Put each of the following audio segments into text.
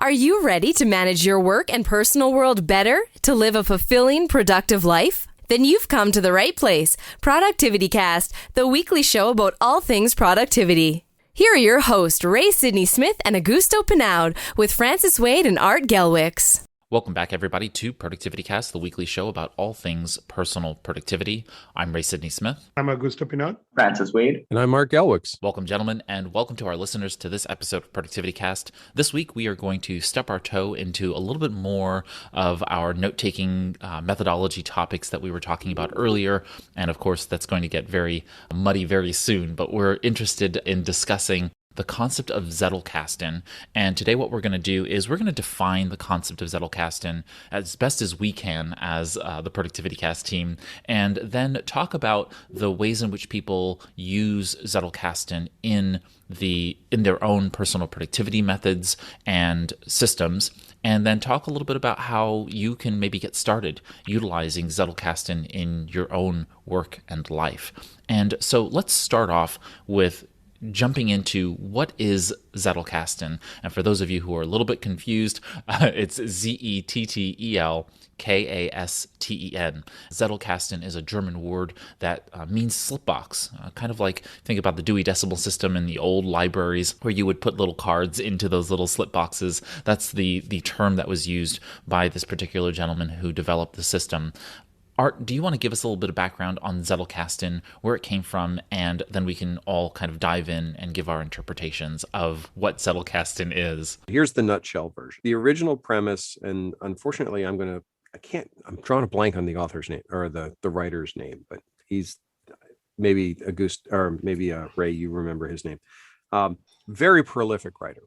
Are you ready to manage your work and personal world better to live a fulfilling, productive life? Then you've come to the right place. ProductivityCast, the weekly show about all things productivity. Here are your hosts, Ray Sidney-Smith and Augusto Pinaud, with Francis Wade and Art Gelwicks. Welcome back, everybody, to ProductivityCast, the weekly show about all things personal productivity. I'm Ray Sidney-Smith. I'm Augusto Pinaud. Francis Wade. And I'm Art Gelwicks. Welcome, gentlemen, and welcome to our listeners to this episode of ProductivityCast. This week, we are going to step our toe into a little bit more of our note-taking methodology topics that we were talking about earlier. And of course, that's going to get very muddy very soon, but we're interested in discussing the concept of Zettelkasten. And today what we're going to do is we're going to define the concept of Zettelkasten as best as we can as the ProductivityCast team, and then talk about the ways in which people use Zettelkasten in their own personal productivity methods and systems, and then talk a little bit about how you can maybe get started utilizing Zettelkasten in your own work and life. And so let's start off with jumping into what is Zettelkasten. And for those of you who are a little bit confused, it's Zettelkasten. Zettelkasten is a German word that means slipbox, kind of like think about the Dewey Decimal System in the old libraries where you would put little cards into those little slip boxes. That's the term that was used by this particular gentleman who developed the system. Art, do you want to give us a little bit of background on Zettelkasten, where it came from, and then we can all kind of dive in and give our interpretations of what Zettelkasten is? Here's the nutshell version. The original premise, and unfortunately I'm drawing a blank on the author's name or the writer's name, but he's maybe Augusto, or maybe Ray, you remember his name. Very prolific writer,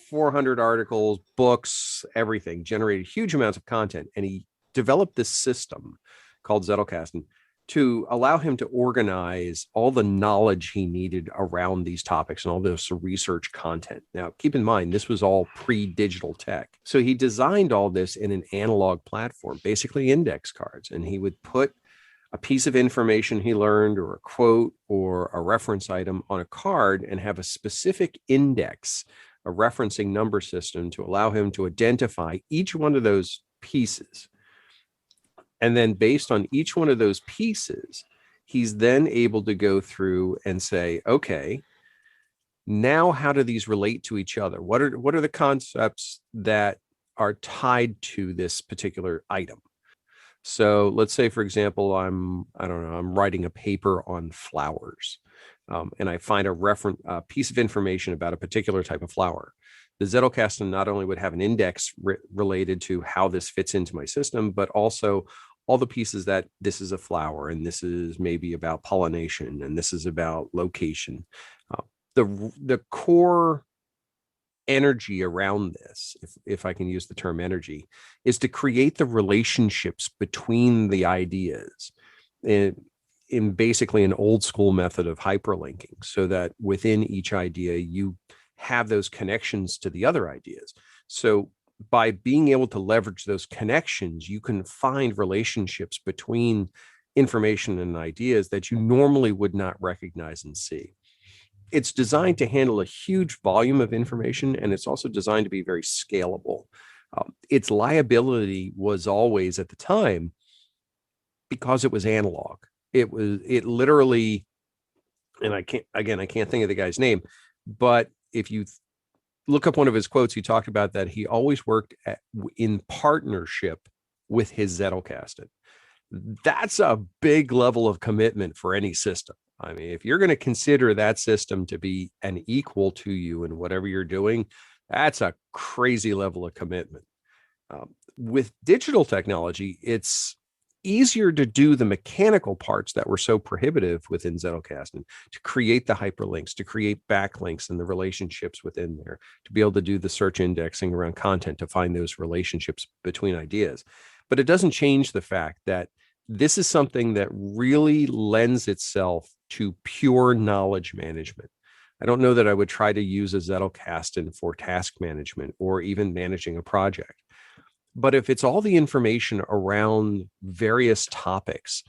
400 articles, books, everything, generated huge amounts of content, and he developed this system called Zettelkasten to allow him to organize all the knowledge he needed around these topics and all this research content. Now, keep in mind, this was all pre-digital tech. So he designed all this in an analog platform, basically index cards, and he would put a piece of information he learned or a quote or a reference item on a card and have a specific index, a referencing number system to allow him to identify each one of those pieces. And then based on each one of those pieces, he's then able to go through and say, okay, now how do these relate to each other? What are the concepts that are tied to this particular item? So let's say, for example, I'm writing a paper on flowers, and I find a piece of information about a particular type of flower. The Zettelkasten not only would have an index related to how this fits into my system, but also all the pieces that this is a flower, and this is maybe about pollination, and this is about location. The core energy around this, if I can use the term energy, is to create the relationships between the ideas in basically an old school method of hyperlinking, so that within each idea, you have those connections to the other ideas. So by being able to leverage those connections, you can find relationships between information and ideas that you normally would not recognize and see. It's designed to handle a huge volume of information, and it's also designed to be very scalable. Its liability was always at the time because it was analog. It literally, and I can't think of the guy's name, but if you look up one of his quotes, he talked about that he always worked in partnership with his Zettelkasten. That's a big level of commitment for any system. I mean, if you're going to consider that system to be an equal to you in whatever you're doing, that's a crazy level of commitment. With digital technology, it's easier to do the mechanical parts that were so prohibitive within Zettelkasten, to create the hyperlinks, to create backlinks and the relationships within there, to be able to do the search indexing around content, to find those relationships between ideas. But it doesn't change the fact that this is something that really lends itself to pure knowledge management. I don't know that I would try to use a Zettelkasten for task management or even managing a project. But if it's all the information around various topics,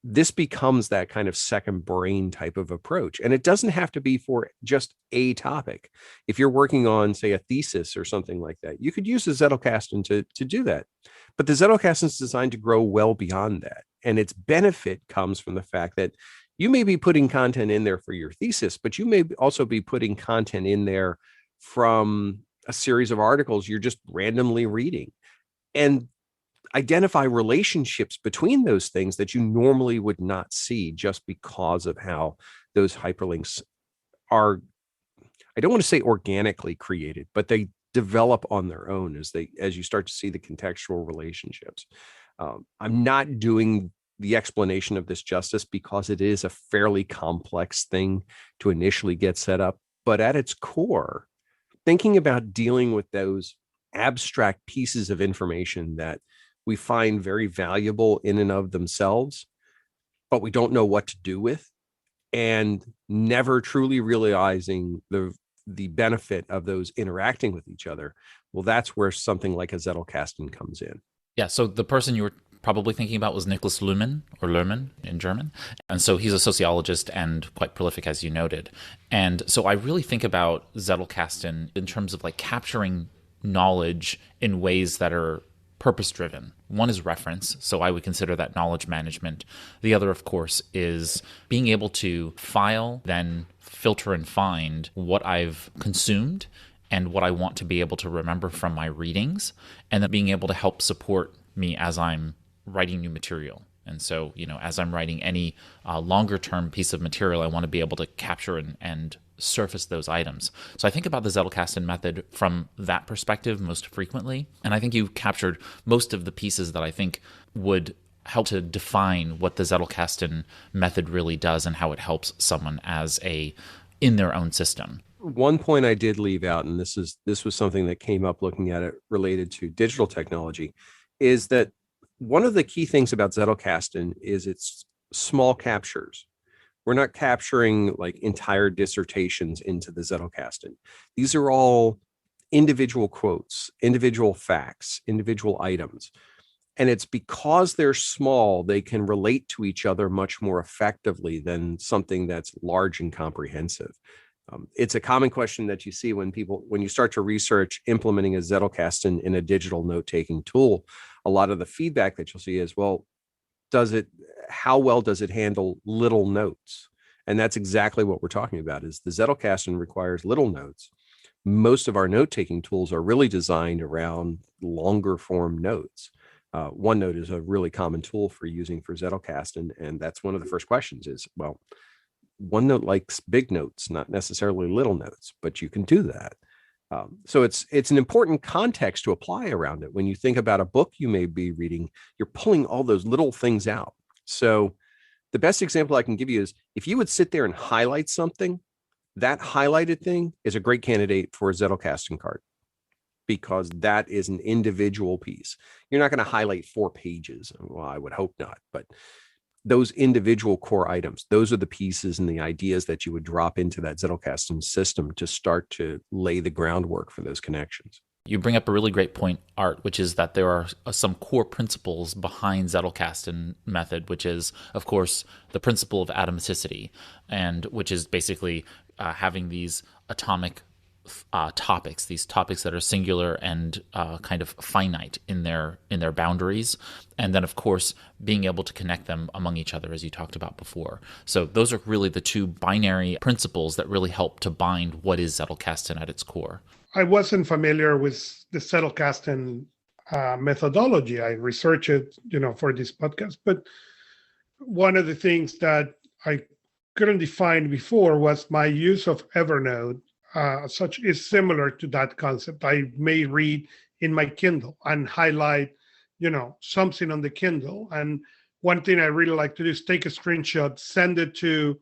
this becomes that kind of second brain type of approach. And it doesn't have to be for just a topic. If you're working on, say, a thesis or something like that, you could use the Zettelkasten to do that. But the Zettelkasten is designed to grow well beyond that. And its benefit comes from the fact that you may be putting content in there for your thesis, but you may also be putting content in there from a series of articles you're just randomly reading. And identify relationships between those things that you normally would not see just because of how those hyperlinks are, I don't want to say organically created, but they develop on their own as you start to see the contextual relationships. I'm not doing the explanation of this justice because it is a fairly complex thing to initially get set up, but at its core, thinking about dealing with those abstract pieces of information that we find very valuable in and of themselves, but we don't know what to do with, and never truly realizing the benefit of those interacting with each other. Well, that's where something like a Zettelkasten comes in. Yeah, so the person you were probably thinking about was Nicholas Luhmann, or Luhrmann in German. And so he's a sociologist and quite prolific, as you noted. And so I really think about Zettelkasten in terms of like capturing knowledge in ways that are purpose-driven. One is reference, so I would consider that knowledge management. The other, of course, is being able to file, then filter and find what I've consumed and what I want to be able to remember from my readings, and then being able to help support me as I'm writing new material. And so, as I'm writing any longer-term piece of material, I want to be able to capture and surface those items. So I think about the Zettelkasten method from that perspective most frequently. And I think you captured most of the pieces that I think would help to define what the Zettelkasten method really does and how it helps someone in their own system. One point I did leave out, and this was something that came up looking at it related to digital technology, is that one of the key things about Zettelkasten is its small captures. We're not capturing like entire dissertations into the Zettelkasten. These are all individual quotes, individual facts, individual items. And it's because they're small, they can relate to each other much more effectively than something that's large and comprehensive. It's a common question that you see when you start to research implementing a Zettelkasten in a digital note-taking tool. A lot of the feedback that you'll see is, well, how well does it handle little notes? And that's exactly what we're talking about, is the Zettelkasten requires little notes. Most of our note-taking tools are really designed around longer form notes. OneNote is a really common tool for using for Zettelkasten. And that's one of the first questions is, well, OneNote likes big notes, not necessarily little notes, but you can do that. So it's an important context to apply around it. When you think about a book you may be reading, you're pulling all those little things out. So the best example I can give you is if you would sit there and highlight something, that highlighted thing is a great candidate for a Zettelkasten card, because that is an individual piece. You're not going to highlight 4 pages. Well, I would hope not, but those individual core items, those are the pieces and the ideas that you would drop into that Zettelkasten system to start to lay the groundwork for those connections. You bring up a really great point, Art, which is that there are some core principles behind Zettelkasten method, which is, of course, the principle of atomicity, and which is basically having these atomic topics, these topics that are singular and kind of finite in their boundaries, and then of course being able to connect them among each other, as you talked about before. So those are really the two binary principles that really help to bind what is Zettelkasten at its core. I wasn't familiar with the Zettelkasten methodology. I researched it, for this podcast, but one of the things that I couldn't define before was my use of Evernote. Such is similar to that concept. I may read in my Kindle and highlight, something on the Kindle. And one thing I really like to do is take a screenshot, send it to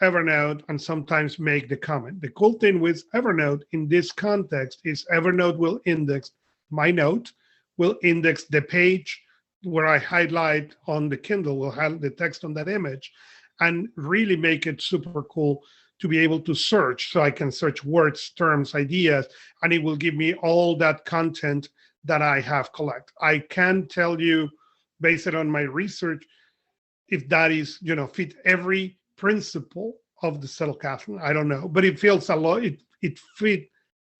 Evernote, and sometimes make the comment. The cool thing with Evernote in this context is Evernote will index my note, will index the page where I highlight on the Kindle, will have the text on that image, and really make it super cool to be able to search. So I can search words, terms, ideas, and it will give me all that content that I have collected. I can tell you, based on my research, if that is, fit every principle of the Zettelkasten. I don't know, but it feels a lot. It fit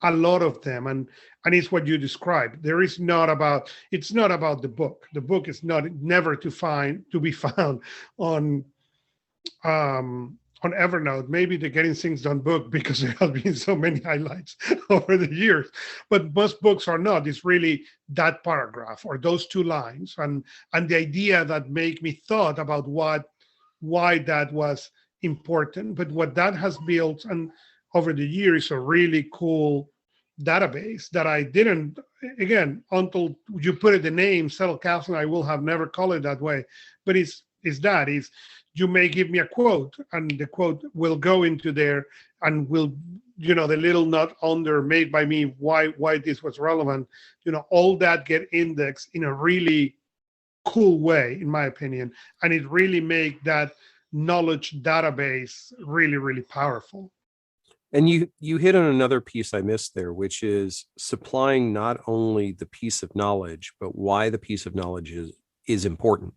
a lot of them, and it's what you described. It's not about the book. The book is never to be found on Evernote. Maybe the Getting Things Done book, because there have been so many highlights over the years, but most books are not. It's really that paragraph or those two lines, and the idea that make me thought about why that was important. But what that has built and over the years, a really cool database that I didn't, again, until you put it the name Zettelkasten, I will have never called it that way. But it's you may give me a quote, and the quote will go into there, and will, the little note under made by me why this was relevant, all that get indexed in a really cool way, in my opinion, and it really make that knowledge database really, really powerful. And you hit on another piece I missed there, which is supplying not only the piece of knowledge, but why the piece of knowledge is important.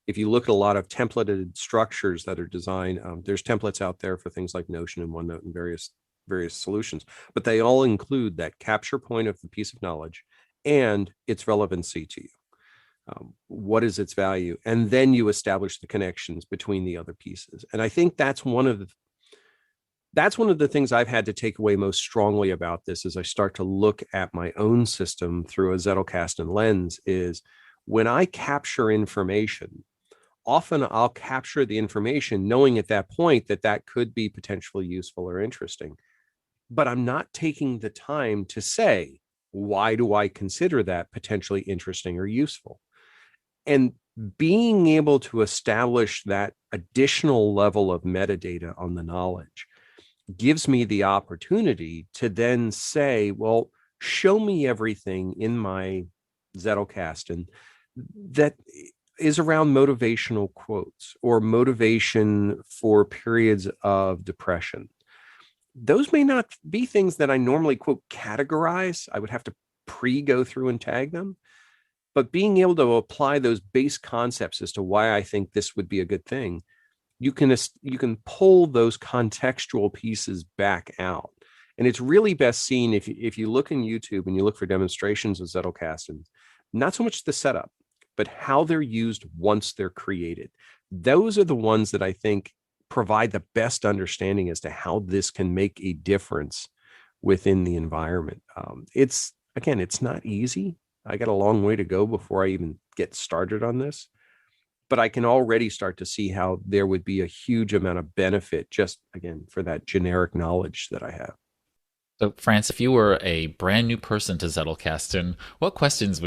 If you look at a lot of templated structures that are designed, there's templates out there for things like Notion and OneNote and various solutions, but they all include that capture point of the piece of knowledge and its relevancy to you. What is its value? And then you establish the connections between the other pieces. And I think that's one of the things I've had to take away most strongly about this as I start to look at my own system through a Zettelkasten lens is when I capture information, often I'll capture the information knowing at that point that could be potentially useful or interesting, but I'm not taking the time to say, why do I consider that potentially interesting or useful? And being able to establish that additional level of metadata on the knowledge gives me the opportunity to then say, well, show me everything in my Zettelkasten that is around motivational quotes or motivation for periods of depression. Those may not be things that I normally, quote, categorize. I would have to go through and tag them. But being able to apply those base concepts as to why I think this would be a good thing, you can pull those contextual pieces back out. And it's really best seen if you look in YouTube and you look for demonstrations of Zettelkasten, not so much the setup, but how they're used once they're created. Those are the ones that I think provide the best understanding as to how this can make a difference within the environment. It's not easy. I got a long way to go before I even get started on this, but I can already start to see how there would be a huge amount of benefit just, again, for that generic knowledge that I have. So, France, if you were a brand new person to Zettelkasten, what questions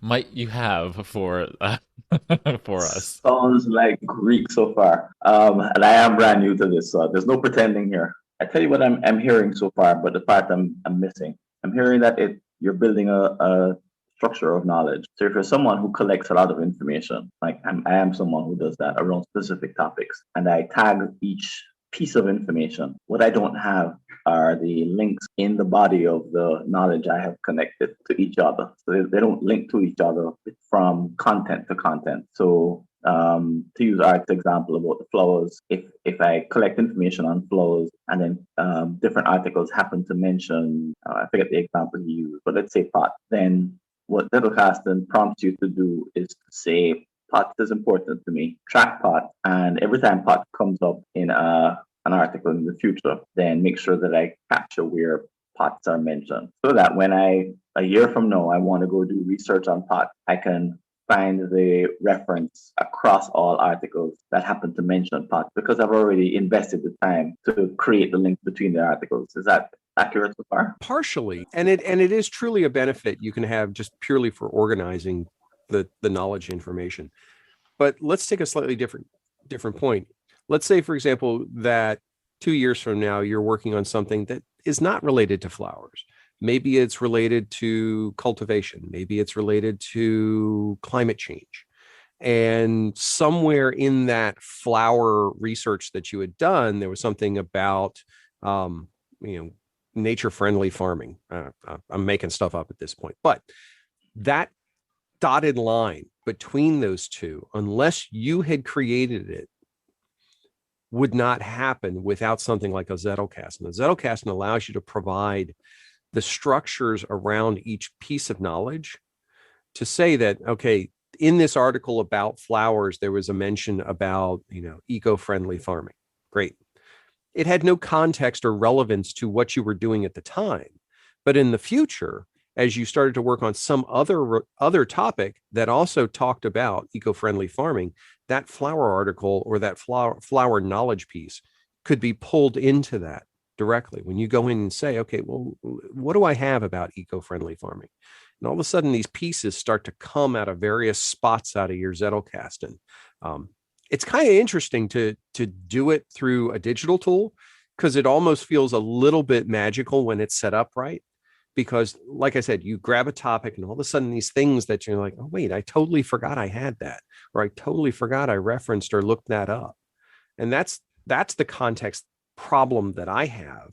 might you have for us? Sounds like Greek so far, and I am brand new to this, so there's no pretending here. I tell you what I'm hearing so far, but the part I'm missing. I'm hearing that you're building a structure of knowledge. So if you're someone who collects a lot of information, like I am someone who does that around specific topics, and I tag each piece of information, what I don't have are the links in the body of the knowledge I have connected to each other. So they don't link to each other from content to content. So to use Art's example about the flowers, if I collect information on flowers and then different articles happen to mention, I forget the example he used, but let's say pot, then what Zettelkasten prompts you to do is to say, pot is important to me, track pot, and every time pot comes up in an article in the future, then make sure that I capture where pots are mentioned, so that when a year from now, I want to go do research on pot, I can find the reference across all articles that happen to mention pot, because I've already invested the time to create the link between the articles. Is that accurate so far? Partially, and it is truly a benefit you can have just purely for organizing the knowledge information. But let's take a slightly different point. Let's say, for example, that 2 years from now, you're working on something that is not related to flowers. Maybe it's related to cultivation. Maybe it's related to climate change. And somewhere in that flower research that you had done, there was something about, nature-friendly farming. I'm making stuff up at this point, but that dotted line between those two, unless you had created it, would not happen without something like a Zettelkasten. The Zettelkasten allows you to provide the structures around each piece of knowledge to say that, okay, in this article about flowers, there was a mention about, eco-friendly farming. Great. It had no context or relevance to what you were doing at the time. But in the future, as you started to work on some other topic that also talked about eco-friendly farming, that flower article or that flower knowledge piece could be pulled into that directly. When you go in and say, okay, well, what do I have about eco-friendly farming? And all of a sudden, these pieces start to come out of various spots out of your Zettelkasten. It's kind of interesting to do it through a digital tool, because it almost feels a little bit magical when it's set up right. Because, like I said, you grab a topic and all of a sudden these things that you're like, oh, wait, I totally forgot I had that, or I totally forgot I referenced or looked that up. And that's the context problem that I have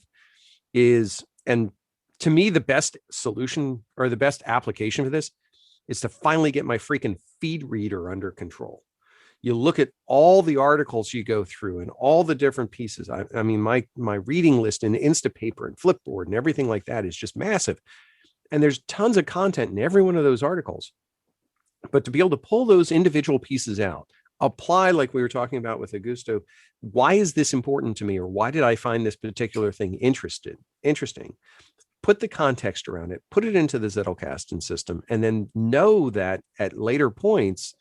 is, and to me, the best solution or the best application for this is to finally get my freaking feed reader under control. You look at all the articles you go through and all the different pieces. I mean, my reading list in Instapaper and Flipboard and everything like that is just massive. And there's tons of content in every one of those articles. But to be able to pull those individual pieces out, apply, like we were talking about with Augusto, why is this important to me? Or why did I find this particular thing interesting? Put the context around it, put it into the Zettelkasten system, and then know that at later points,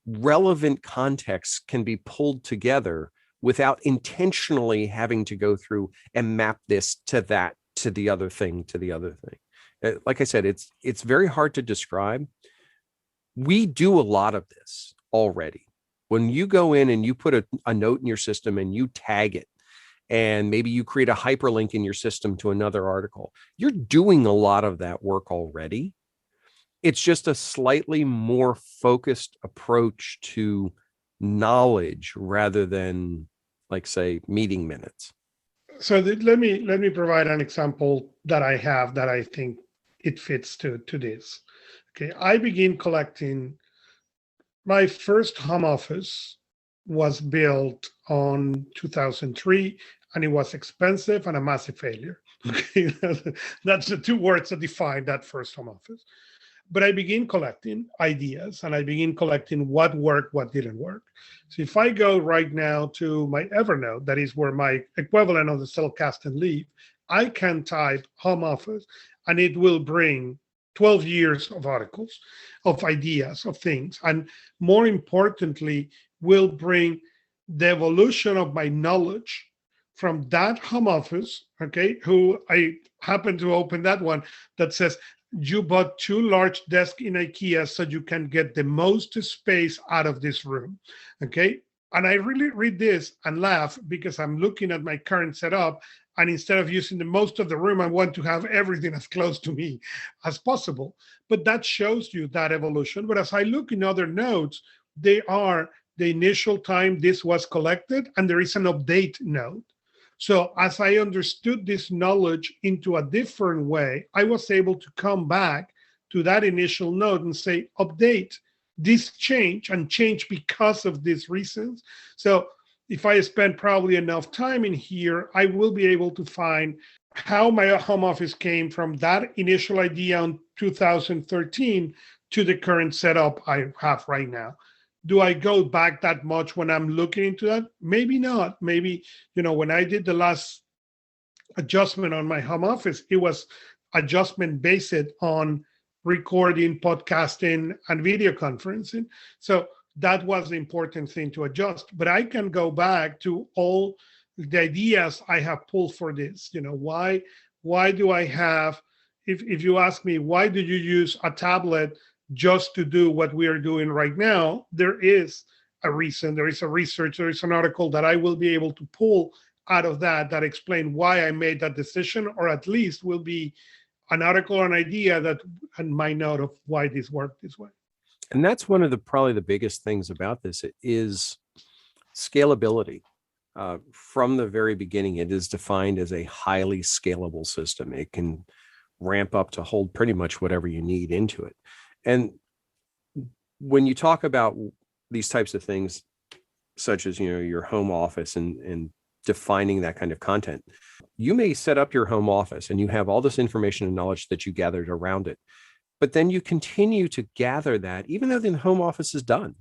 relevant contexts can be pulled together without intentionally having to go through and map this to that, to the other thing. Like I said, it's very hard to describe. We do a lot of this already. When you go in and you put a note in your system and you tag it, and maybe you create a hyperlink in your system to another article, you're doing a lot of that work already. It's just a slightly more focused approach to knowledge rather than, like, say, meeting minutes. So let me provide an example that I have that I think it fits to this. Okay, I begin collecting. My first home office was built on 2003, and it was expensive and a massive failure. Okay, that's the two words that define that first home office. But I begin collecting ideas, and I begin collecting what worked, what didn't work. So if I go right now to my Evernote, that is where my equivalent of the Zettelkasten live, I can type home office, and it will bring 12 years of articles, of ideas, of things. And more importantly, will bring the evolution of my knowledge from that home office, okay, who I happen to open that one that says, you bought 2 large desks in IKEA so you can get the most space out of this room, okay? And I really read this and laugh because I'm looking at my current setup, and instead of using the most of the room, I want to have everything as close to me as possible. But that shows you that evolution. But as I look in other notes, they are the initial time this was collected, and there is an update note. So as I understood this knowledge into a different way, I was able to come back to that initial node and say, update this change, and change because of these reasons. So if I spend probably enough time in here, I will be able to find how my home office came from that initial idea in 2013 to the current setup I have right now. Do I go back that much when I'm looking into that? Maybe not. Maybe, when I did the last adjustment on my home office, it was adjustment based on recording, podcasting, and video conferencing. So that was the important thing to adjust. But I can go back to all the ideas I have pulled for this. Why do I have, if you ask me, why do you use a tablet just to do what we are doing right now? There is a reason, there is a research, there is an article that I will be able to pull out of that explain why I made that decision, or at least will be an article or an idea that and my note of why this worked this way. And that's one of probably the biggest things about this is scalability. From the very beginning, it is defined as a highly scalable system. It can ramp up to hold pretty much whatever you need into it. And when you talk about these types of things, such as, your home office and defining that kind of content, you may set up your home office and you have all this information and knowledge that you gathered around it. But then you continue to gather that, even though the home office is done.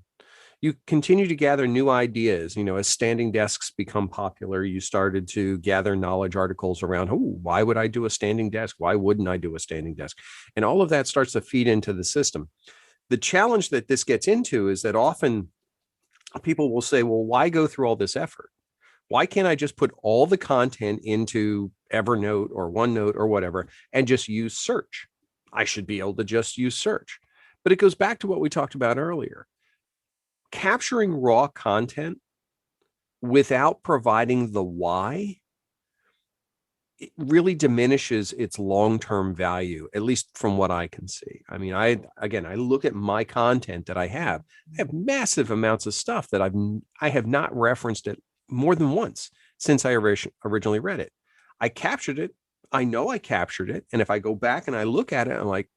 You continue to gather new ideas. As standing desks become popular, you started to gather knowledge articles around, why would I do a standing desk? Why wouldn't I do a standing desk? And all of that starts to feed into the system. The challenge that this gets into is that often people will say, well, why go through all this effort? Why can't I just put all the content into Evernote or OneNote or whatever and just use search? I should be able to just use search. But it goes back to what we talked about earlier. Capturing raw content without providing the why, it really diminishes its long-term value, at least from what I can see. I mean, I look at my content that I have massive amounts of stuff that I have not referenced it more than once since I originally read it. I captured it. I know I captured it. And if I go back and I look at it, I'm like,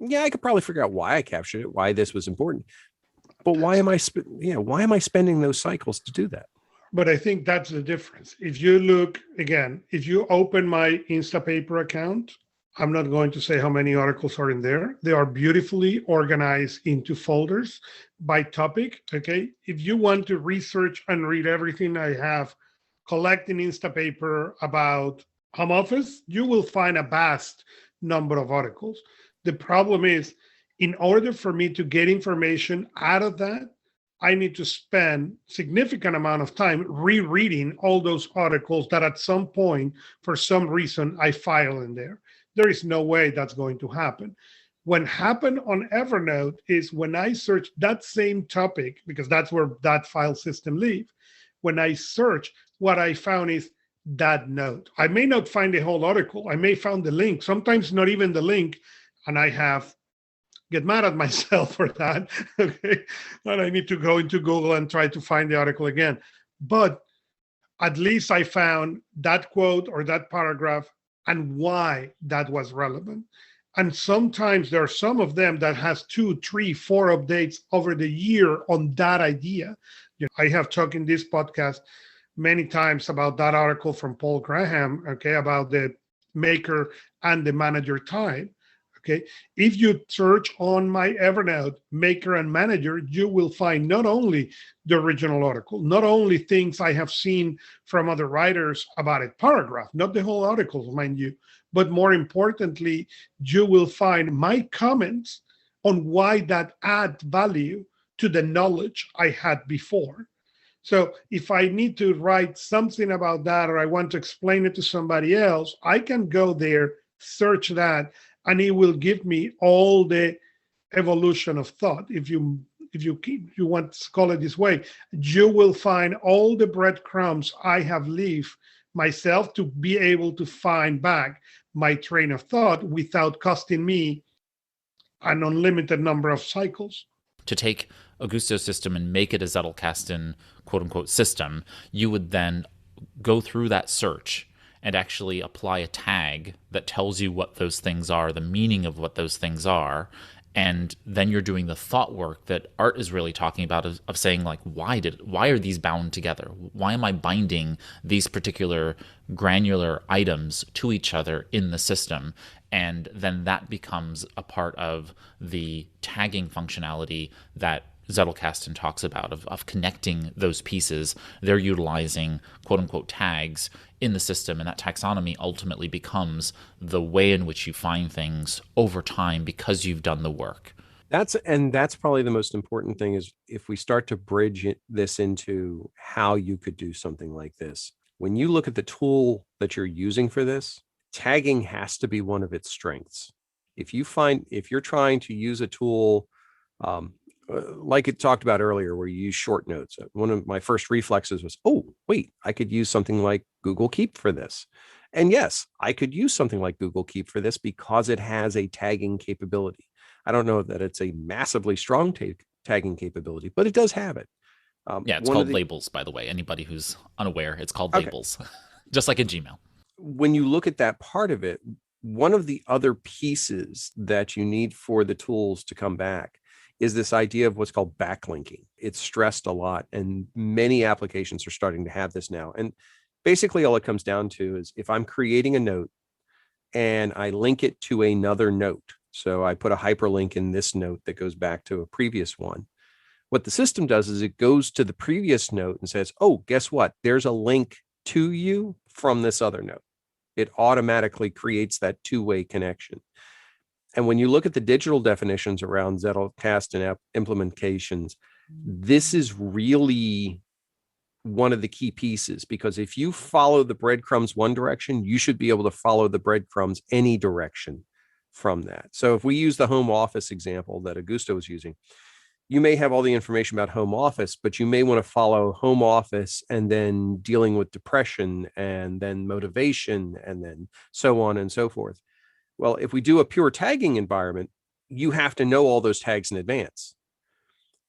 yeah, I could probably figure out why I captured it, why this was important. But why am I spending those cycles to do that? But I think that's the difference. If you look again, if you open my Instapaper account, I'm not going to say how many articles are in there. They are beautifully organized into folders by topic. Okay. If you want to research and read everything I have collect in Instapaper about home office, you will find a vast number of articles. The problem is, in order for me to get information out of that, I need to spend significant amount of time rereading all those articles that at some point, for some reason, I file in there. There is no way that's going to happen. What happened on Evernote is when I search that same topic, because that's where that file system lives, when I search, what I found is that note. I may not find the whole article. I may find the link, sometimes not even the link, and I get mad at myself for that, okay? And I need to go into Google and try to find the article again. But at least I found that quote or that paragraph and why that was relevant. And sometimes there are some of them that has 2, 3, 4 updates over the year on that idea. I have talked in this podcast many times about that article from Paul Graham, okay, about the maker and the manager time. Okay, if you search on my Evernote maker and manager, you will find not only the original article, not only things I have seen from other writers about a paragraph, not the whole article, mind you, but more importantly, you will find my comments on why that adds value to the knowledge I had before. So if I need to write something about that or I want to explain it to somebody else, I can go there, search that, and it will give me all the evolution of thought. If you want to call it this way, you will find all the breadcrumbs I have left myself to be able to find back my train of thought without costing me an unlimited number of cycles. To take Augusto's system and make it a Zettelkasten quote unquote system, you would then go through that search and actually apply a tag that tells you what those things are, the meaning of what those things are. And then you're doing the thought work that Art is really talking about of saying, like, why are these bound together? Why am I binding these particular granular items to each other in the system? And then that becomes a part of the tagging functionality that Zettelkasten talks about of connecting those pieces. They're utilizing quote unquote tags in the system, and that taxonomy ultimately becomes the way in which you find things over time because you've done the work. That's probably the most important thing, is if we start to bridge this into how you could do something like this. When you look at the tool that you're using for this, tagging has to be one of its strengths. If you're trying to use a tool, like it talked about earlier, where you use short notes. One of my first reflexes was, oh, wait, I could use something like Google Keep for this. And yes, I could use something like Google Keep for this because it has a tagging capability. I don't know that it's a massively strong tagging capability, but it does have it. It's called labels, by the way. Anybody who's unaware, it's called labels, just like in Gmail. When you look at that part of it, one of the other pieces that you need for the tools to come back is this idea of what's called backlinking. It's stressed a lot, and many applications are starting to have this now. And basically all it comes down to is if I'm creating a note and I link it to another note, so I put a hyperlink in this note that goes back to a previous one, what the system does is it goes to the previous note and says, oh, guess what? There's a link to you from this other note. It automatically creates that two-way connection. And when you look at the digital definitions around Zettelkasten implementations, this is really one of the key pieces, because if you follow the breadcrumbs one direction, you should be able to follow the breadcrumbs any direction from that. So if we use the home office example that Augusto was using, you may have all the information about home office, but you may want to follow home office and then dealing with depression and then motivation and then so on and so forth. Well, if we do a pure tagging environment, you have to know all those tags in advance.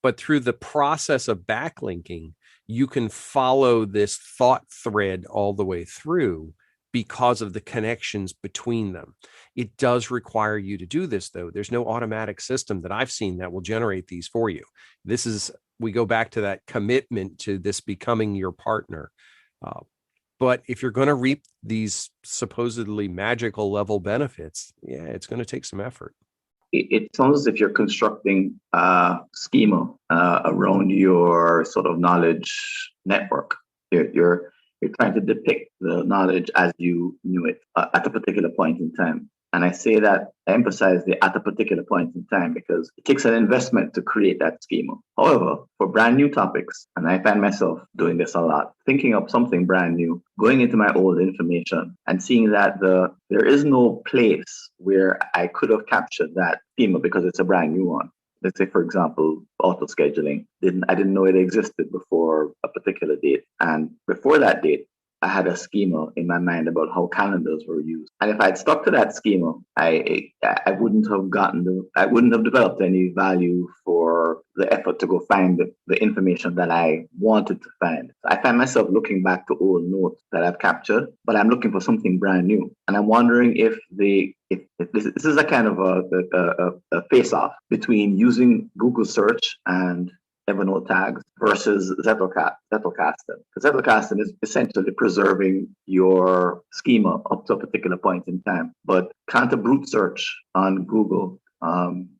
But through the process of backlinking, you can follow this thought thread all the way through because of the connections between them. It does require you to do this, though. There's no automatic system that I've seen that will generate these for you. We go back to that commitment to this becoming your partner. But if you're going to reap these supposedly magical level benefits, yeah, it's going to take some effort. It sounds as if you're constructing a schema around your sort of knowledge network. You're trying to depict the knowledge as you knew it at a particular point in time. And I emphasize the at a particular point in time because it takes an investment to create that schema. However, for brand new topics, and I find myself doing this a lot, thinking of something brand new, going into my old information and seeing that there is no place where I could have captured that schema because it's a brand new one. Let's say, for example, auto scheduling. I didn't know it existed before a particular date. And before that date, I had a schema in my mind about how calendars were used. And if I had stuck to that schema, I wouldn't have developed any value for the effort to go find the information that I wanted to find. I find myself looking back to old notes that I've captured, but I'm looking for something brand new. And I'm wondering if this is a kind of a face-off between using Google search and Evernote tags versus Zettelkasten. Zettelkasten is essentially preserving your schema up to a particular point in time. But can't a brute search on Google,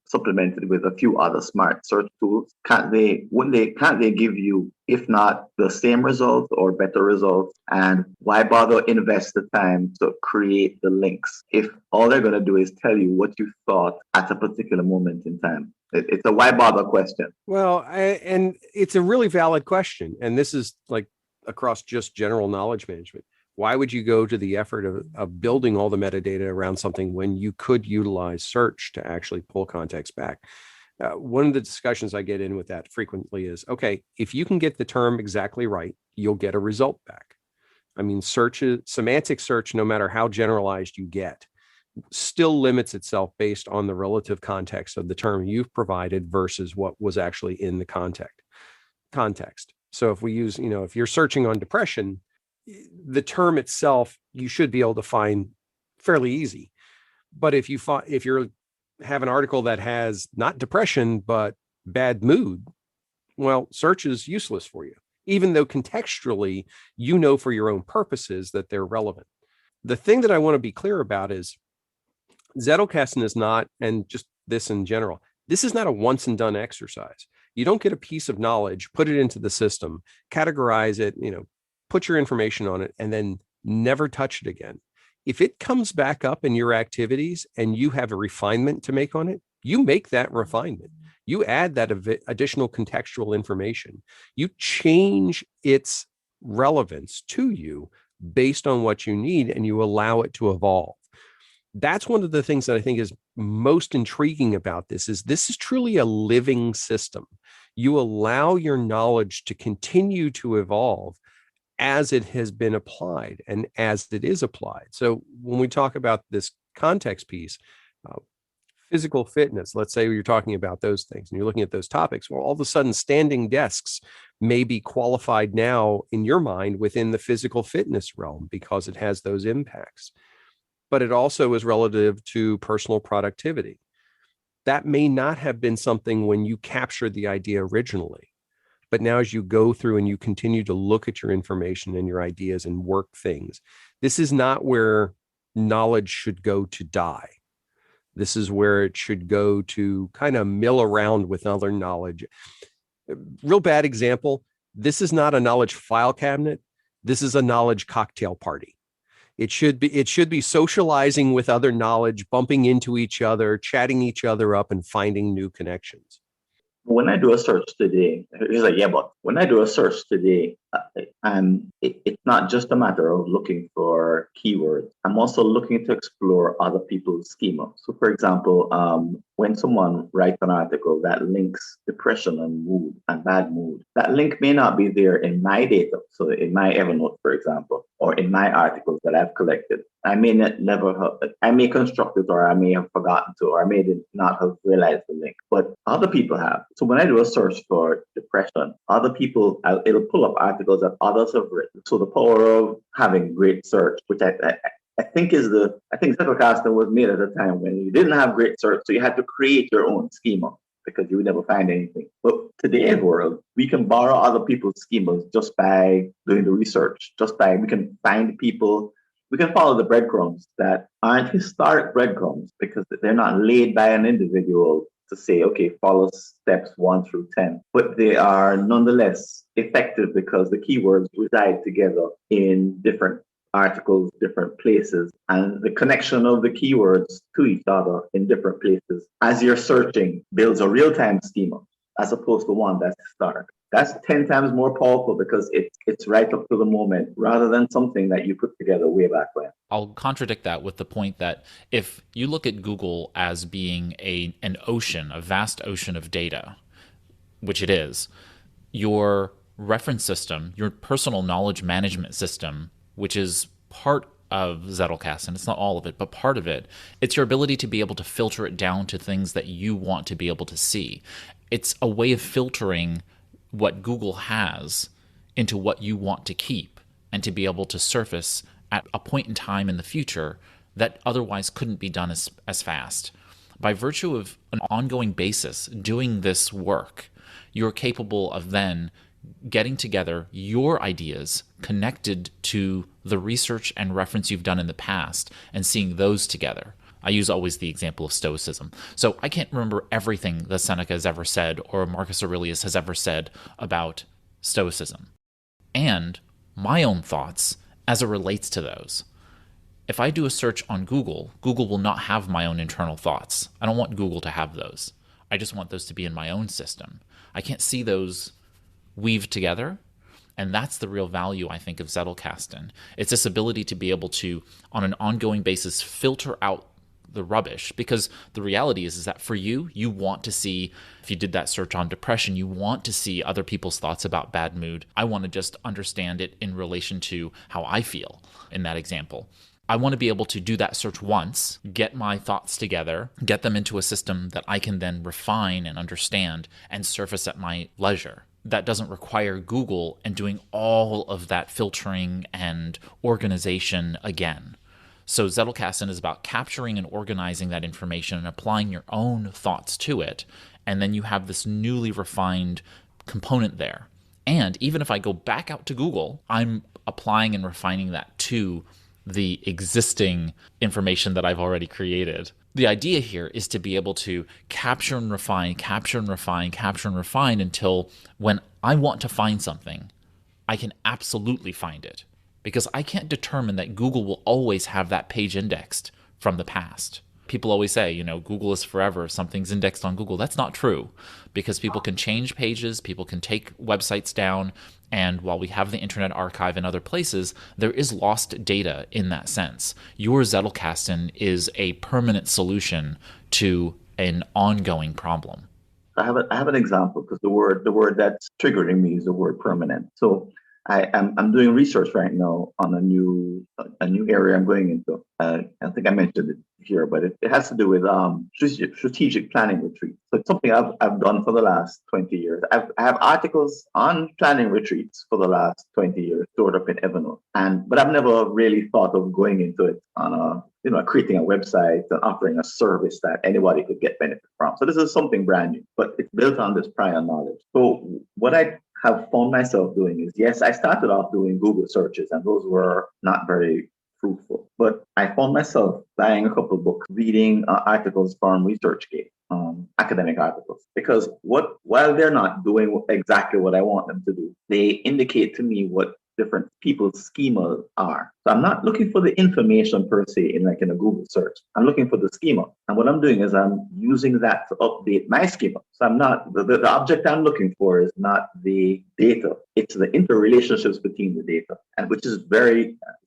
supplemented with a few other smart search tools, can't they give you, if not the same results or better results? And why bother invest the time to create the links if all they're going to do is tell you what you thought at a particular moment in time? It's a why bother question. Well, and it's a really valid question. And this is like across just general knowledge management. Why would you go to the effort of building all the metadata around something when you could utilize search to actually pull context back? One of the discussions I get in with that frequently is, okay, if you can get the term exactly right, you'll get a result back. I mean, semantic search, no matter how generalized you get, still limits itself based on the relative context of the term you've provided versus what was actually in the context. So if we use, if you're searching on depression, the term itself, you should be able to find fairly easy. But if you have an article that has not depression, but bad mood, well, search is useless for you, even though contextually, for your own purposes that they're relevant. The thing that I want to be clear about is Zettelkasten is not, and just this in general, this is not a once and done exercise. You don't get a piece of knowledge, put it into the system, categorize it, put your information on it, and then never touch it again. If it comes back up in your activities and you have a refinement to make on it, you make that refinement. You add that additional contextual information. You change its relevance to you based on what you need, and you allow it to evolve. That's one of the things that I think is most intriguing about this is truly a living system. You allow your knowledge to continue to evolve as it has been applied and as it is applied. So when we talk about this context piece, physical fitness, let's say you're talking about those things and you're looking at those topics, well, all of a sudden standing desks may be qualified now in your mind within the physical fitness realm because it has those impacts. but it also is relative to personal productivity. That may not have been something when you captured the idea originally, but now as you go through and you continue to look at your information and your ideas and work things, this is not where knowledge should go to die. This is where it should go to kind of mill around with other knowledge. Real bad example, this is not a knowledge file cabinet. This is a knowledge cocktail party. It should be socializing with other knowledge, bumping into each other, chatting each other up, and finding new connections. When I do a search today, he's like, yeah, but when I do a search today, it's not just a matter of looking for keywords. I'm also looking to explore other people's schema. So, for example, when someone writes an article that links depression and mood and bad mood, that link may not be there in my data. So, in my Evernote, for example, or in my articles that I've collected, I may construct it, or I may have forgotten to, or I may not have realized the link, but other people have. So when I do a search for depression, other people, it'll pull up articles that others have written. So the power of having great search, which I think Zettelkasten was made at a time when you didn't have great search, so you had to create your own schema because you would never find anything. But today's world, we can borrow other people's schemas just by doing the research, we can find people. We can follow the breadcrumbs that aren't historic breadcrumbs because they're not laid by an individual to say, okay, follow steps 1 through 10. But they are nonetheless effective because the keywords reside together in different articles, different places, and the connection of the keywords to each other in different places as you're searching builds a real-time schema as opposed to one that's historic. That's 10 times more powerful because it's right up to the moment rather than something that you put together way back when. I'll contradict that with the point that if you look at Google as being an ocean, a vast ocean of data, which it is, your reference system, your personal knowledge management system, which is part of Zettelkasten, it's not all of it, but part of it, it's your ability to be able to filter it down to things that you want to be able to see. It's a way of filtering what Google has into what you want to keep and to be able to surface at a point in time in the future that otherwise couldn't be done as fast. By virtue of an ongoing basis doing this work, you're capable of then getting together your ideas connected to the research and reference you've done in the past and seeing those together. I use always the example of Stoicism. So I can't remember everything that Seneca has ever said or Marcus Aurelius has ever said about Stoicism and my own thoughts as it relates to those. If I do a search on Google, Google will not have my own internal thoughts. I don't want Google to have those. I just want those to be in my own system. I can't see those weave together. And that's the real value, I think, of Zettelkasten. It's this ability to be able to, on an ongoing basis, filter out the rubbish, because the reality is that for you want to see, if you did that search on depression, you want to see other people's thoughts about bad mood. I want to just understand it in relation to how I feel in that example. I want to be able to do that search once, get my thoughts together, get them into a system that I can then refine and understand and surface at my leisure. That doesn't require Google and doing all of that filtering and organization again. So Zettelkasten is about capturing and organizing that information and applying your own thoughts to it. And then you have this newly refined component there. And even if I go back out to Google, I'm applying and refining that to the existing information that I've already created. The idea here is to be able to capture and refine until when I want to find something, I can absolutely find it. Because I can't determine that Google will always have that page indexed from the past. People always say, Google is forever. Something's indexed on Google. That's not true, because people can change pages, people can take websites down, and while we have the Internet Archive in other places, there is lost data in that sense. Your Zettelkasten is a permanent solution to an ongoing problem. I have an example, because the word that's triggering me is the word permanent. So I'm doing research right now on a new area I'm going into. I think I mentioned it here, but it has to do with strategic planning retreats. So it's something I've done for the last 20 years. I have articles on planning retreats for the last 20 years stored up in Evernote. But I've never really thought of going into it on creating a website and offering a service that anybody could get benefit from. So this is something brand new, but it's built on this prior knowledge. So what I have found myself doing is, yes, I started off doing Google searches, and those were not very fruitful. But I found myself buying a couple of books, reading articles from ResearchGate, academic articles, because while they're not doing exactly what I want them to do, they indicate to me what different people's schemas are. So I'm not looking for the information per se in a Google search. I'm looking for the schema. And what I'm doing is I'm using that to update my schema. So I'm not, the object I'm looking for is not the data. It's the interrelationships between the data, and which is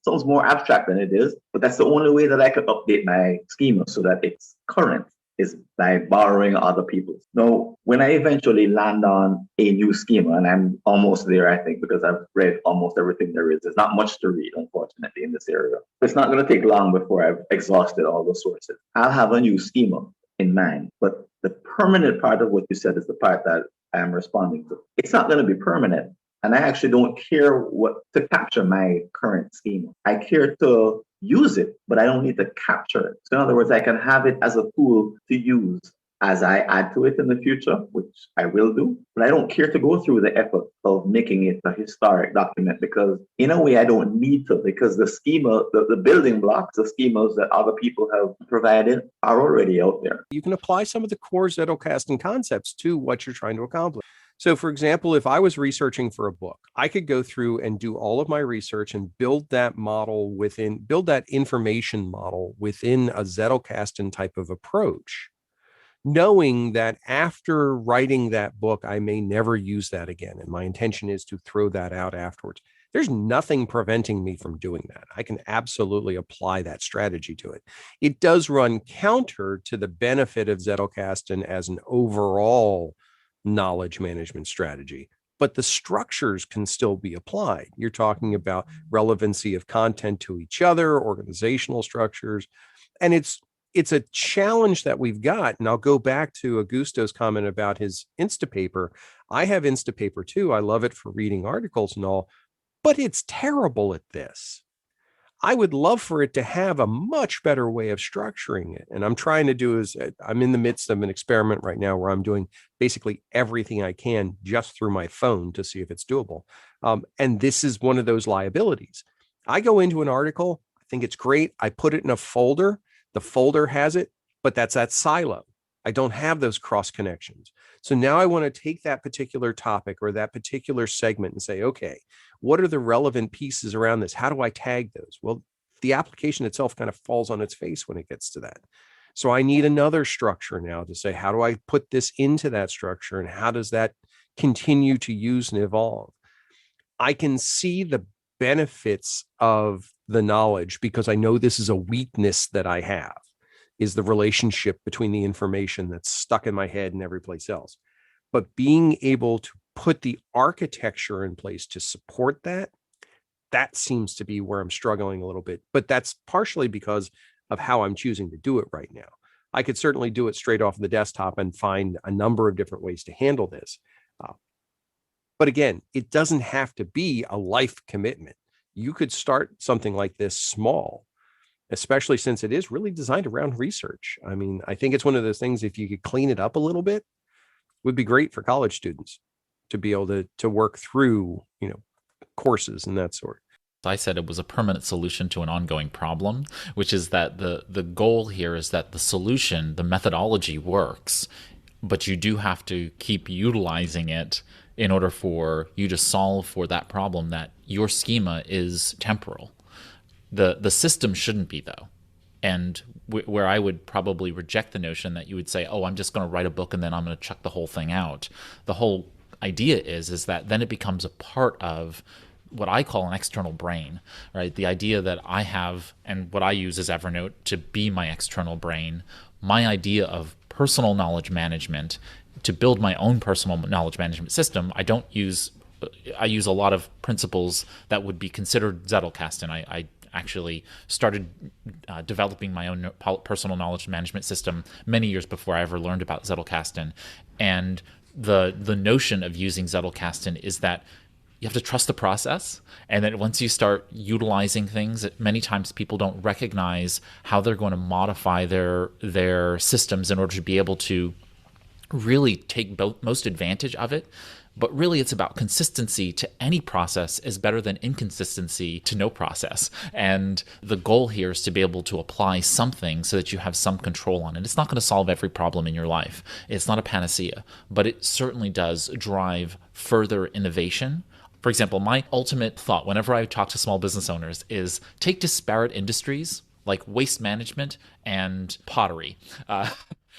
sounds more abstract than it is, but that's the only way that I can update my schema so that it's current, is by borrowing other people's. Now, when I eventually land on a new schema, and I'm almost there, I think, because I've read almost everything there is. There's not much to read, unfortunately, in this area. It's not going to take long before I've exhausted all the sources. I'll have a new schema in mind, but the permanent part of what you said is the part that I am responding to. It's not going to be permanent, and I actually don't care what to capture my current schema. I care to use it, but I don't need to capture it. So in other words, I can have it as a tool to use as I add to it in the future, which I will do, but I don't care to go through the effort of making it a historic document, because in a way I don't need to, because the schema, the building blocks, the schemas that other people have provided are already out there. You can apply some of the core Zettelkasten concepts to what you're trying to accomplish. So, for example, if I was researching for a book, I could go through and do all of my research and build that information model within a Zettelkasten type of approach, knowing that after writing that book, I may never use that again. And my intention is to throw that out afterwards. There's nothing preventing me from doing that. I can absolutely apply that strategy to it. It does run counter to the benefit of Zettelkasten as an overall knowledge management strategy, but the structures can still be applied. You're talking about relevancy of content to each other, organizational structures, and it's a challenge that we've got. And I'll go back to Augusto's comment about his Instapaper. I have Instapaper too. I love it for reading articles and all, but it's terrible at this. I would love for it to have a much better way of structuring it. And I'm trying to do I'm in the midst of an experiment right now where I'm doing basically everything I can just through my phone to see if it's doable. And this is one of those liabilities. I go into an article, I think it's great. I put it in a folder. The folder has it, but that's that silo. I don't have those cross connections. So now I want to take that particular topic or that particular segment and say, okay, what are the relevant pieces around this? How do I tag those? Well, the application itself kind of falls on its face when it gets to that. So I need another structure now to say, how do I put this into that structure, and how does that continue to use and evolve? I can see the benefits of the knowledge because I know this is a weakness that I have, is the relationship between the information that's stuck in my head and every place else. But being able to put the architecture in place to support that seems to be where I'm struggling a little bit. But that's partially because of how I'm choosing to do it right now. I could certainly do it straight off the desktop and find a number of different ways to handle this. But again, it doesn't have to be a life commitment. You could start something like this small, especially since it is really designed around research. I mean, I think it's one of those things, if you could clean it up a little bit, would be great for college students to be able to work through, courses and that sort. I said it was a permanent solution to an ongoing problem, which is that the goal here is that the solution, the methodology works, but you do have to keep utilizing it in order for you to solve for that problem, that your schema is temporal. The system shouldn't be, though. And where I would probably reject the notion that you would say, oh, I'm just going to write a book and then I'm going to chuck the whole thing out. The whole idea is that then it becomes a part of what I call an external brain, right? The idea that I have, and what I use is Evernote to be my external brain, my idea of personal knowledge management, to build my own personal knowledge management system. I use a lot of principles that would be considered Zettelkasten. actually started developing my own personal knowledge management system many years before I ever learned about Zettelkasten. And the notion of using Zettelkasten is that you have to trust the process, and then once you start utilizing things, many times people don't recognize how they're going to modify their systems in order to be able to really take most advantage of it. But really, it's about consistency to any process is better than inconsistency to no process. And the goal here is to be able to apply something so that you have some control on it. It's not going to solve every problem in your life. It's not a panacea, but it certainly does drive further innovation. For example, my ultimate thought whenever I talk to small business owners is take disparate industries like waste management and pottery,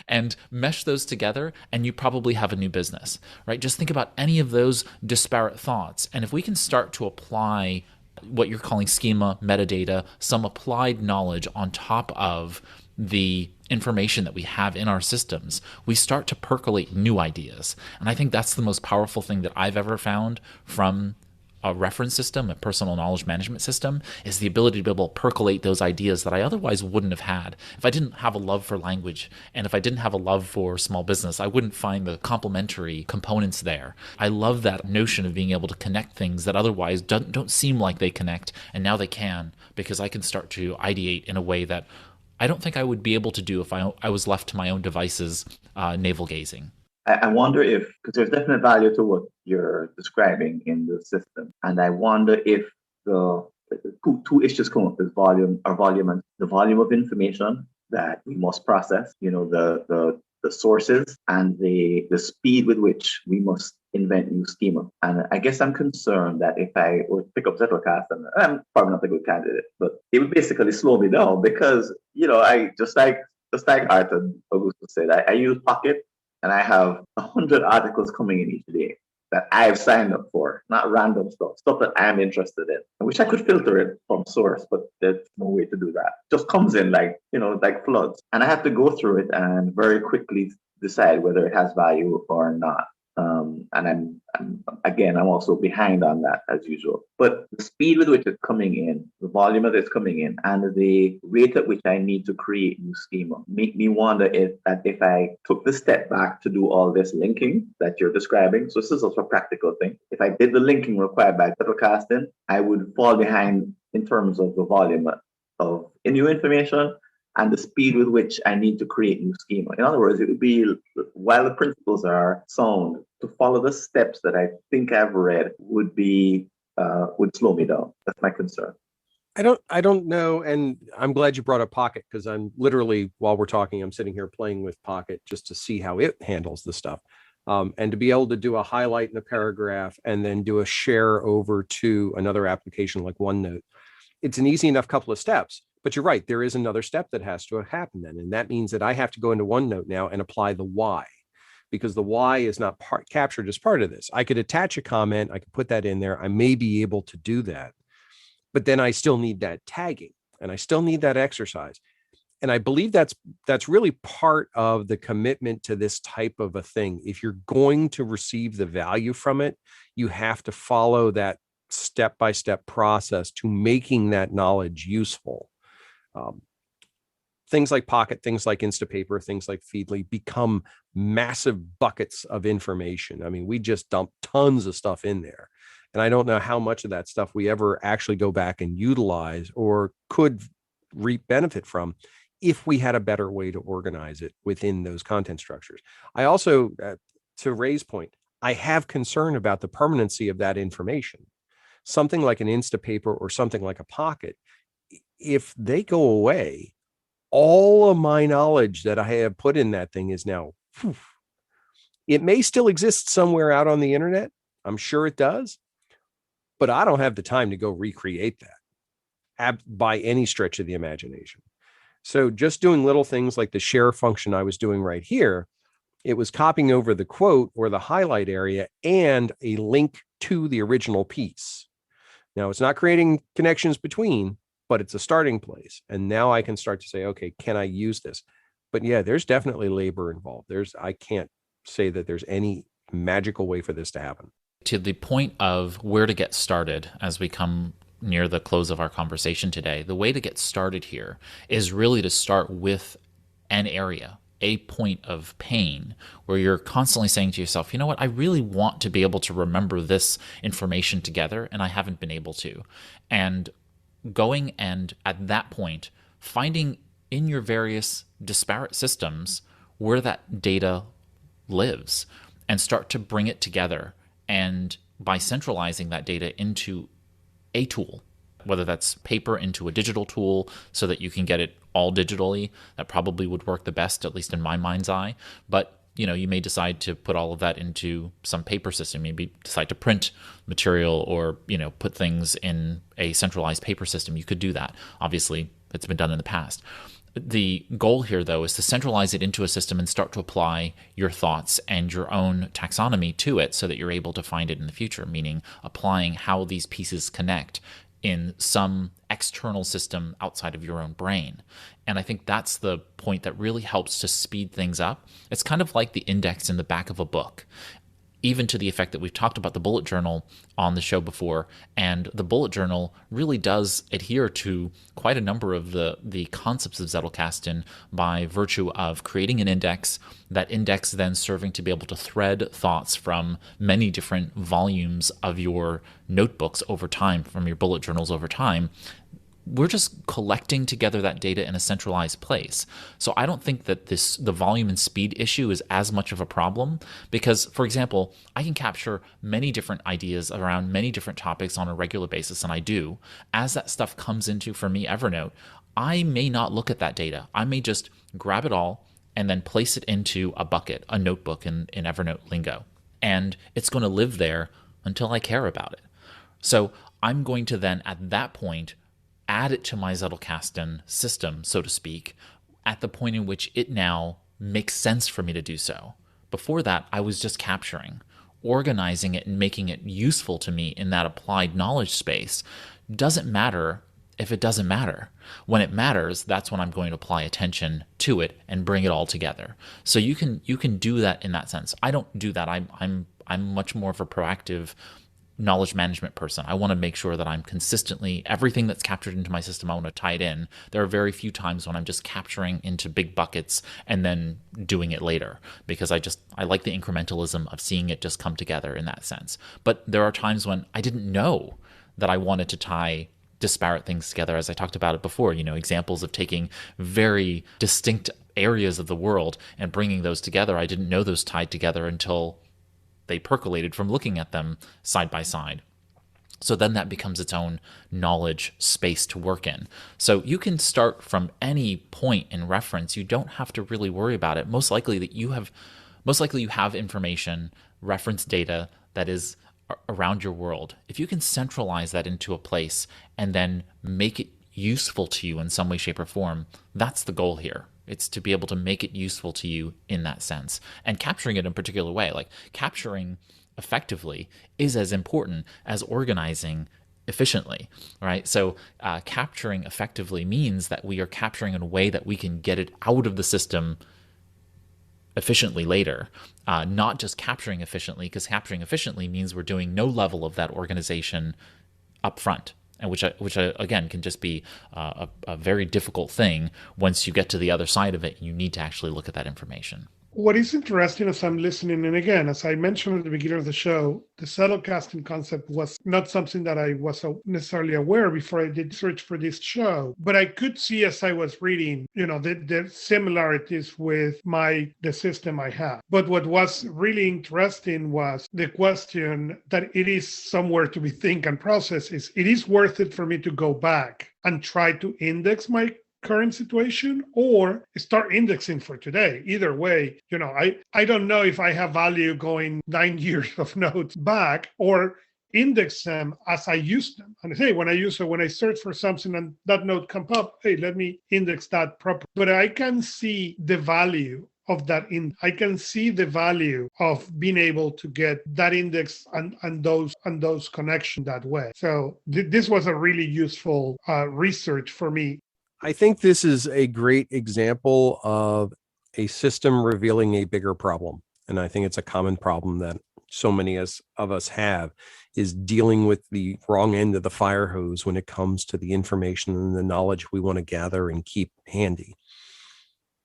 and mesh those together, and you probably have a new business, right? Just think about any of those disparate thoughts. And if we can start to apply what you're calling schema, metadata, some applied knowledge on top of the information that we have in our systems, we start to percolate new ideas. And I think that's the most powerful thing that I've ever found from a reference system, a personal knowledge management system, is the ability to be able to percolate those ideas that I otherwise wouldn't have had. If I didn't have a love for language, and if I didn't have a love for small business, I wouldn't find the complementary components there. I love that notion of being able to connect things that otherwise don't seem like they connect, and now they can, because I can start to ideate in a way that I don't think I would be able to do if I was left to my own devices, navel gazing. I wonder if, because there's definite value to what you're describing in the system, and I wonder if the two issues come up: is volume and the volume of information that we must process. The sources and the speed with which we must invent new schema. And I guess I'm concerned that if I would pick up Zettelkasten, I'm probably not a good candidate, but it would basically slow me down because I just like Art and Augusto said, I use Pocket. And I have 100 articles coming in each day that I've signed up for, not random stuff that I'm interested in. I wish I could filter it from source, but there's no way to do that. It just comes in like floods. And I have to go through it and very quickly decide whether it has value or not. And I'm also behind on that as usual. But the speed with which it's coming in, the volume of it's coming in, and the rate at which I need to create new schema make me wonder if I took the step back to do all this linking that you're describing. So this is also a practical thing. If I did the linking required by Zettelkasten, I would fall behind in terms of the volume of new information and the speed with which I need to create new schema. In other words, it would be, while the principles are sound, to follow the steps that I think I've read would slow me down. That's my concern. I don't know. And I'm glad you brought up Pocket, because I'm literally, while we're talking, I'm sitting here playing with Pocket just to see how it handles the stuff. And to be able to do a highlight in a paragraph and then do a share over to another application like OneNote. It's an easy enough couple of steps. But you're right, there is another step that has to happen then. And that means that I have to go into OneNote now and apply the why, because the why is not captured as part of this. I could attach a comment, I could put that in there. I may be able to do that, but then I still need that tagging and I still need that exercise. And I believe that's really part of the commitment to this type of a thing. If you're going to receive the value from it, you have to follow that step-by-step process to making that knowledge useful. Things like Pocket, things like Instapaper, things like Feedly become massive buckets of information. I mean, we just dump tons of stuff in there. And I don't know how much of that stuff we ever actually go back and utilize or could reap benefit from if we had a better way to organize it within those content structures. I also, to Ray's point, I have concern about the permanency of that information. Something like an Instapaper or something like a Pocket, if they go away, all of my knowledge that I have put in that thing is now, it may still exist somewhere out on the internet. I'm sure it does, but I don't have the time to go recreate that by any stretch of the imagination. So just doing little things like the share function I was doing right here, it was copying over the quote or the highlight area and a link to the original piece. Now it's not creating connections between, but it's a starting place. And now I can start to say, okay, can I use this? But yeah, there's definitely labor involved. I can't say that there's any magical way for this to happen. To the point of where to get started as we come near the close of our conversation today, the way to get started here is really to start with an area, a point of pain where you're constantly saying to yourself, you know what, I really want to be able to remember this information together, and I haven't been able to. And going and at that point, finding in your various disparate systems where that data lives and start to bring it together. And by centralizing that data into a tool, whether that's paper into a digital tool so that you can get it all digitally, that probably would work the best, at least in my mind's eye. But you may decide to put all of that into some paper system, maybe decide to print material or, put things in a centralized paper system. You could do that. Obviously, it's been done in the past. The goal here, though, is to centralize it into a system and start to apply your thoughts and your own taxonomy to it so that you're able to find it in the future, meaning applying how these pieces connect in some external system outside of your own brain. And I think that's the point that really helps to speed things up. It's kind of like the index in the back of a book, even to the effect that we've talked about the bullet journal on the show before. And the bullet journal really does adhere to quite a number of the concepts of Zettelkasten by virtue of creating an index, that index then serving to be able to thread thoughts from many different volumes of your notebooks over time, from your bullet journals over time. We're just collecting together that data in a centralized place. So I don't think that the volume and speed issue is as much of a problem because, for example, I can capture many different ideas around many different topics on a regular basis, and I do. As that stuff comes into, for me, Evernote, I may not look at that data. I may just grab it all and then place it into a bucket, a notebook in Evernote lingo. And it's going to live there until I care about it. So I'm going to then, at that point, add it to my Zettelkasten system, so to speak, at the point in which it now makes sense for me to do so. Before that, I was just capturing. Organizing it and making it useful to me in that applied knowledge space doesn't matter if it doesn't matter. When it matters, that's when I'm going to apply attention to it and bring it all together. So you can do that in that sense. I don't do that. I'm much more of a proactive knowledge management person. I want to make sure that I'm consistently, everything that's captured into my system, I want to tie it in. There are very few times when I'm just capturing into big buckets and then doing it later, because I like the incrementalism of seeing it just come together in that sense. But there are times when I didn't know that I wanted to tie disparate things together, as I talked about it before, examples of taking very distinct areas of the world and bringing those together. I didn't know those tied together until they percolated from looking at them side by side. So then that becomes its own knowledge space to work in. So you can start from any point in reference. You don't have to really worry about it. Most likely you have information, reference data that is around your world. If you can centralize that into a place and then make it useful to you in some way, shape, or form, that's the goal here. It's to be able to make it useful to you in that sense, and capturing it in a particular way. Like capturing effectively is as important as organizing efficiently, right? So capturing effectively means that we are capturing in a way that we can get it out of the system efficiently later, not just capturing efficiently, because capturing efficiently means we're doing no level of that organization up front. And which again can just be a very difficult thing once you get to the other side of it. You need to actually look at that information. What is interesting as I'm listening, and again, as I mentioned at the beginning of the show, the Zettelkasten concept was not something that I was necessarily aware before I did search for this show, but I could see as I was reading, the similarities with the system I have. But what was really interesting was the question that it is somewhere to be think and process is, it is worth it for me to go back and try to index my current situation or start indexing for today. Either way, I don't know if I have value going 9 years of notes back or index them as I use them. And hey, when I search for something and that note comes up, hey, let me index that properly. But I can see the value of that. I can see the value of being able to get that index and those connections that way. So this was a really useful research for me. I think this is a great example of a system revealing a bigger problem. And I think it's a common problem that so many of us have, is dealing with the wrong end of the fire hose when it comes to the information and the knowledge we want to gather and keep handy.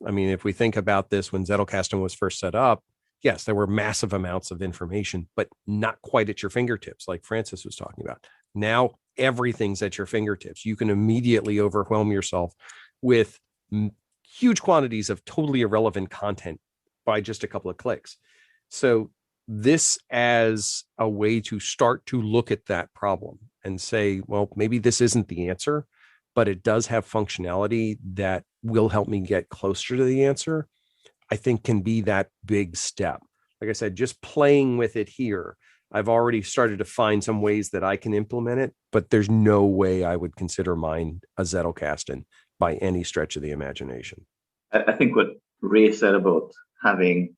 I mean, if we think about this, when Zettelkasten was first set up, yes, there were massive amounts of information, but not quite at your fingertips, like Francis was talking about. Now everything's at your fingertips. You can immediately overwhelm yourself with huge quantities of totally irrelevant content by just a couple of clicks. So this as a way to start to look at that problem and say, well, maybe this isn't the answer, but it does have functionality that will help me get closer to the answer, I think can be that big step. Like I said, just playing with it here, I've already started to find some ways that I can implement it, but there's no way I would consider mine a Zettelkasten by any stretch of the imagination. I think what Ray said about having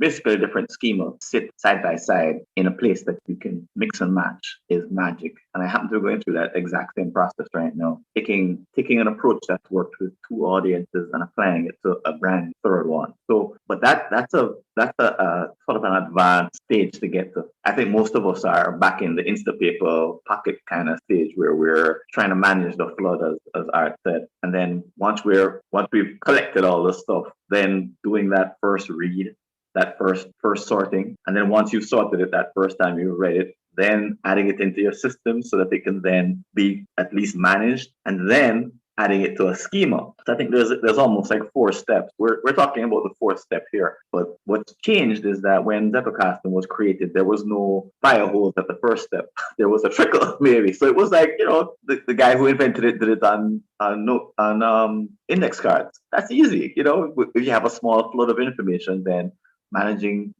basically different schemas sit side by side in a place that you can mix and match is magic. And I happen to be going through that exact same process right now, taking an approach that's worked with two audiences and applying it to a brand third one. So, but that's a sort of an advanced stage to get to. I think most of us are back in the Instapaper pocket kind of stage where we're trying to manage the flood, as Art said. And then once we've collected all this stuff, then doing that first read, that first sorting. And then once you've sorted it that first time you read it, then adding it into your system so that it can then be at least managed, and then adding it to a schema. So I think there's almost like 4 steps. We're talking about the 4th step here. But what's changed is that when Zettelkasten was created, there was no fire hose at the first step. There was a trickle, maybe. So it was like, the guy who invented it did it on index cards. That's easy. If you have a small flood of information, then managing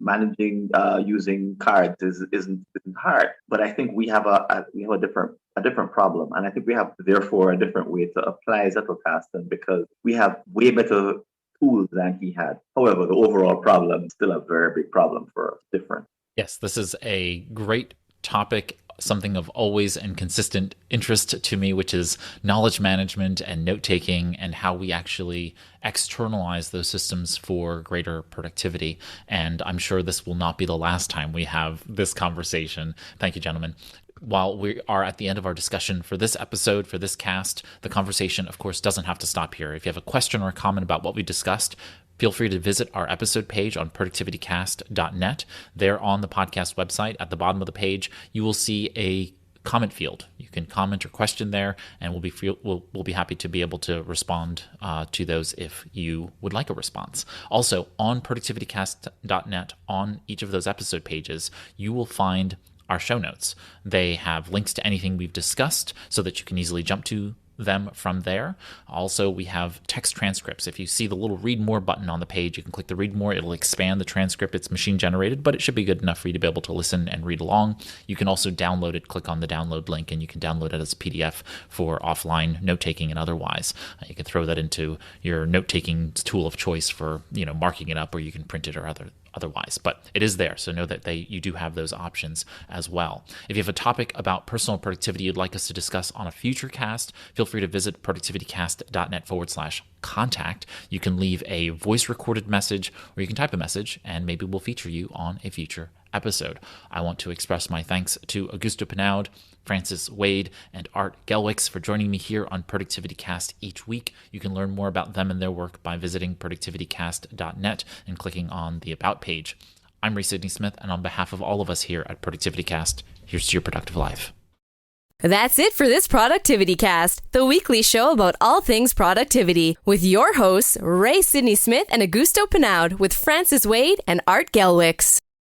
using cards isn't hard. But I think we have a different problem, and I think we have therefore a different way to apply Zettelkasten because we have way better tools than he had. However, the overall problem is still a very big problem for us. Different. Yes, this is a great topic, something of always and consistent interest to me, which is knowledge management and note-taking and how we actually externalize those systems for greater productivity. And I'm sure this will not be the last time we have this conversation. Thank you, gentlemen. While we are at the end of our discussion for this episode, for this cast, the conversation, of course, doesn't have to stop here. If you have a question or a comment about what we discussed, feel free to visit our episode page on ProductivityCast.net. There on the podcast website, at the bottom of the page, you will see a comment field. You can comment or question there, and we'll be happy to be able to respond to those if you would like a response. Also, on ProductivityCast.net, on each of those episode pages, you will find our show notes. They have links to anything we've discussed so that you can easily jump to them from there. Also, we have text transcripts. If you see the little read more button on the page, you can click the read more. It'll expand the transcript. It's machine generated, but it should be good enough for you to be able to listen and read along. You can also download it. Click on the download link and you can download it as a PDF for offline note-taking and otherwise. You can throw that into your note-taking tool of choice for, marking it up, or you can print it or otherwise, but it is there. So know that you do have those options as well. If you have a topic about personal productivity you'd like us to discuss on a future cast, feel free to visit productivitycast.net/contact. You can leave a voice recorded message, or you can type a message, and maybe we'll feature you on a future episode. I want to express my thanks to Augusto Pinaud, Francis Wade, and Art Gelwicks for joining me here on ProductivityCast each week. You can learn more about them and their work by visiting productivitycast.net and clicking on the About page. I'm Ray Sidney-Smith, and on behalf of all of us here at ProductivityCast, here's to your productive life. That's it for this ProductivityCast, the weekly show about all things productivity, with your hosts, Ray Sidney-Smith and Augusto Pinaud, with Francis Wade and Art Gelwicks.